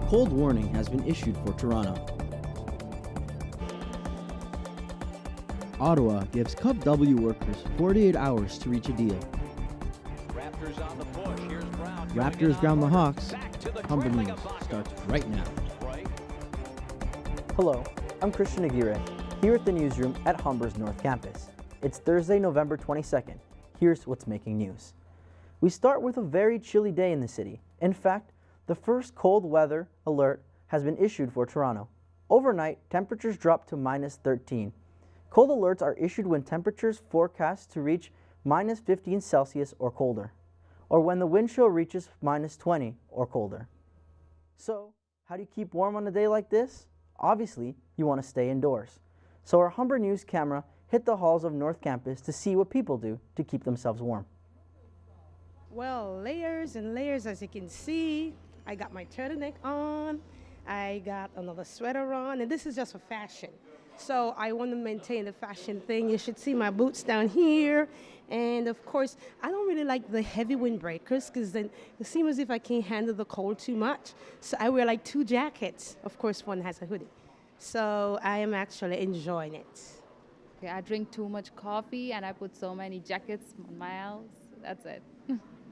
cold warning has been issued for Toronto. Ottawa gives Cup W workers 48 hours to reach a deal. Raptors on the push. Here's Brown. Raptors ground the Hawks. Humber News starts right now. Hello, I'm Christian Aguirre, here at the newsroom at Humber's North Campus. It's Thursday, November 22nd. Here's what's making news. We start with a very chilly day in the city. In fact, the first cold weather alert has been issued for Toronto. Overnight, temperatures dropped to -13. Cold alerts are issued when temperatures forecast to reach -15 Celsius or colder, or when the wind chill reaches -20 or colder. So, how do you keep warm on a day like this? Obviously, you want to stay indoors. So our Humber News camera hit the halls of North Campus to see what people do to keep themselves warm. Well, layers and layers, as you can see. I got my turtleneck on, I got another sweater on, and this is just for fashion. So I want to maintain the fashion thing. You should see my boots down here. And of course, I don't really like the heavy windbreakers because then it seems as if I can't handle the cold too much. So I wear like 2 jackets. Of course, one has a hoodie. So I am actually enjoying it. Okay, I drink too much coffee and I put so many jackets on my house. That's it.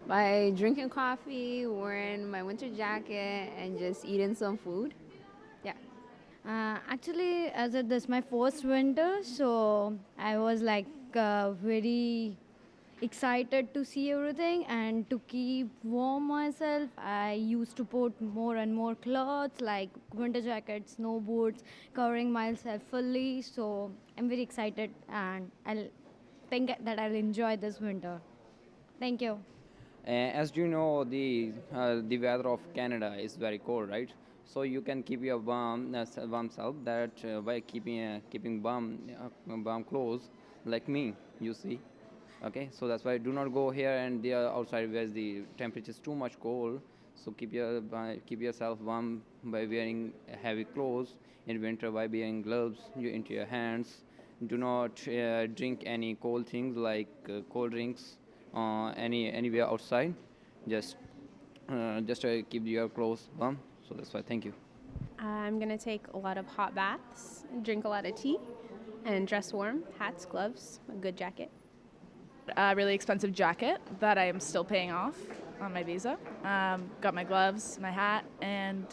By drinking coffee, wearing my winter jacket, and just eating some food. Yeah. Actually, as it is my first winter, so I was like very excited to see everything, and to keep warm myself, I used to put more and more clothes like winter jackets, snow boots, covering myself fully. So I'm very excited, and I'll think that I'll enjoy this winter. Thank you. As you know, the weather of Canada is very cold, right? So you can keep your warm self that by keeping warm clothes like me, you see. Okay, so that's why do not go here and there outside where the temperature is too much cold. So keep yourself warm by wearing heavy clothes. In winter, by wearing gloves into your hands. Do not drink any cold things like cold drinks anywhere outside. Just keep your clothes warm. So that's why. Thank you. I'm going to take a lot of hot baths, drink a lot of tea, and dress warm. Hats, gloves, a good jacket. A really expensive jacket that I am still paying off on my visa. Got my gloves, my hat, and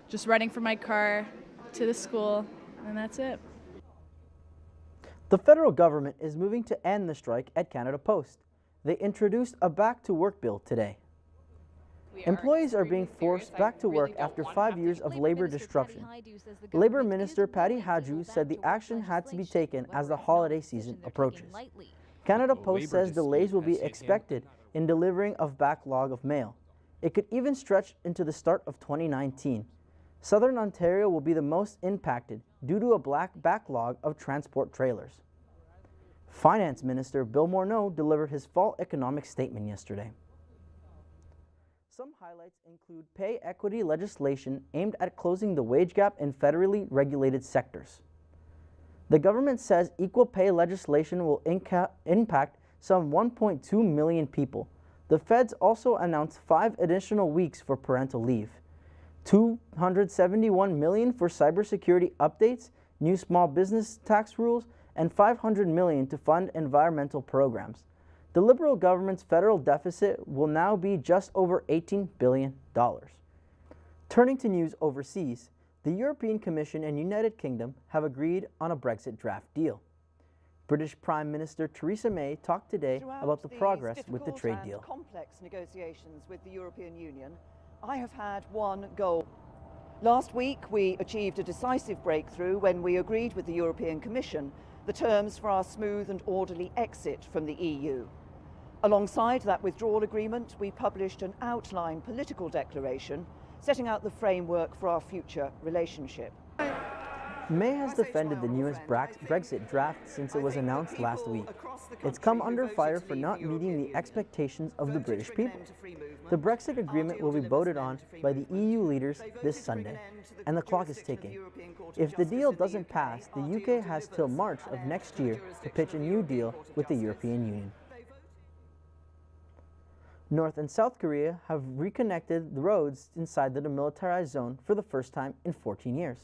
just running from my car to the school, and that's it. The federal government is moving to end the strike at Canada Post. They introduced a back-to-work bill today. Employees are being forced back to work after 5 years of labor disruption. Labor Minister Patty Hajdu said the action had to be taken as the holiday season approaches. Canada Post says delays will be expected in delivering of backlog of mail. It could even stretch into the start of 2019. Southern Ontario will be the most impacted due to a backlog of transport trailers. Finance Minister Bill Morneau delivered his fall economic statement yesterday. Some highlights include pay equity legislation aimed at closing the wage gap in federally regulated sectors. The government says equal pay legislation will impact some 1.2 million people. The feds also announced 5 additional weeks for parental leave, $271 million for cybersecurity updates, new small business tax rules, and $500 million to fund environmental programs. The Liberal government's federal deficit will now be just over $18 billion. Turning to news overseas, the European Commission and United Kingdom have agreed on a Brexit draft deal. British Prime Minister Theresa May talked today about the progress with the trade deal. Complex negotiations with the European Union, I have had one goal. Last week, we achieved a decisive breakthrough when we agreed with the European Commission the terms for our smooth and orderly exit from the EU. Alongside that withdrawal agreement, we published an outline political declaration setting out the framework for our future relationship. May has defended the newest Brexit draft since it was announced last week. It's come under fire for not meeting the expectations of the British people. The Brexit agreement will be voted on by the EU leaders this Sunday, and the clock is ticking. If the deal doesn't pass, the UK has till March of next year to pitch a new deal with the European Union. North and South Korea have reconnected the roads inside the Demilitarized Zone for the first time in 14 years.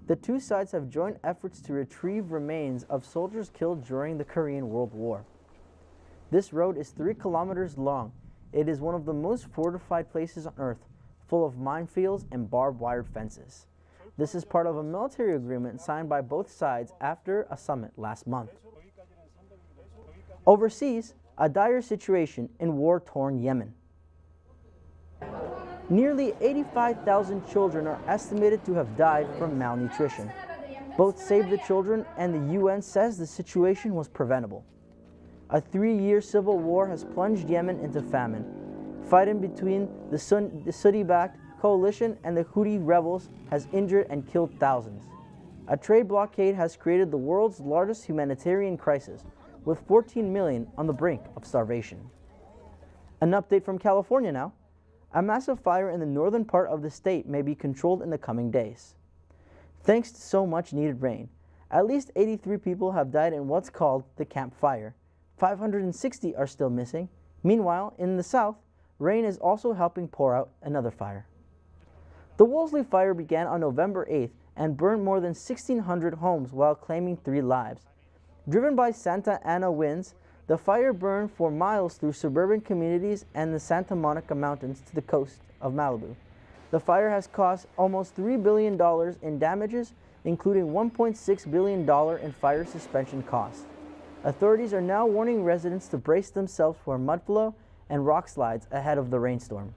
The two sides have joined efforts to retrieve remains of soldiers killed during the Korean World War. This road is 3 kilometers long. It is one of the most fortified places on Earth, full of minefields and barbed wire fences. This is part of a military agreement signed by both sides after a summit last month. Overseas, a dire situation in war-torn Yemen. Nearly 85,000 children are estimated to have died from malnutrition. Both Save the Children and the UN says the situation was preventable. A 3-year civil war has plunged Yemen into famine. Fighting between the Sunni-backed coalition and the Houthi rebels has injured and killed thousands. A trade blockade has created the world's largest humanitarian crisis, with 14 million on the brink of starvation. An update from California now. A massive fire in the northern part of the state may be controlled in the coming days. Thanks to so much needed rain, at least 83 people have died in what's called the Camp Fire. 560 are still missing. Meanwhile, in the south, rain is also helping pour out another fire. The Wolseley fire began on November 8th and burned more than 1,600 homes while claiming 3 lives. Driven by Santa Ana winds, the fire burned for miles through suburban communities and the Santa Monica Mountains to the coast of Malibu. The fire has cost almost $3 billion in damages, including $1.6 billion in fire suspension costs. Authorities are now warning residents to brace themselves for mudflow and rock slides ahead of the rainstorm.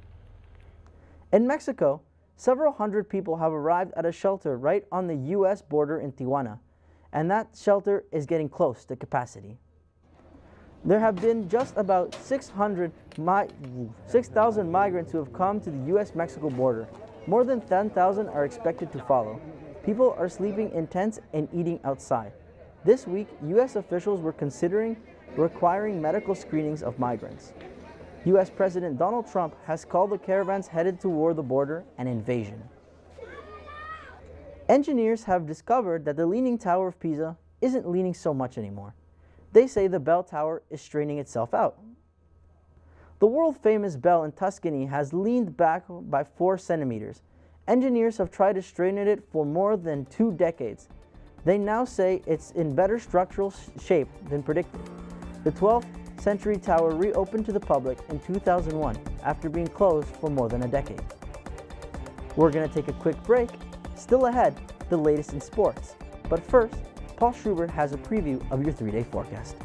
In Mexico, several hundred people have arrived at a shelter right on the U.S. border in Tijuana, and that shelter is getting close to capacity. There have been just about 6,000 migrants who have come to the U.S.-Mexico border. More than 10,000 are expected to follow. People are sleeping in tents and eating outside. This week, U.S. officials were considering requiring medical screenings of migrants. U.S. President Donald Trump has called the caravans headed toward the border an invasion. Engineers have discovered that the Leaning Tower of Pisa isn't leaning so much anymore. They say the bell tower is straightening itself out. The world-famous bell in Tuscany has leaned back by 4 centimeters. Engineers have tried to straighten it for more than 2 decades. They now say it's in better structural shape than predicted. The 12th century tower reopened to the public in 2001 after being closed for more than a decade. We're going to take a quick break. Still ahead, the latest in sports. But first, Paul Schubert has a preview of your 3-day forecast.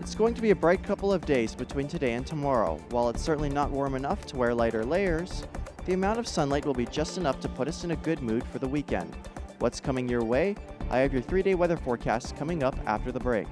It's going to be a bright couple of days between today and tomorrow. While it's certainly not warm enough to wear lighter layers, the amount of sunlight will be just enough to put us in a good mood for the weekend. What's coming your way? I have your 3-day weather forecast coming up after the break.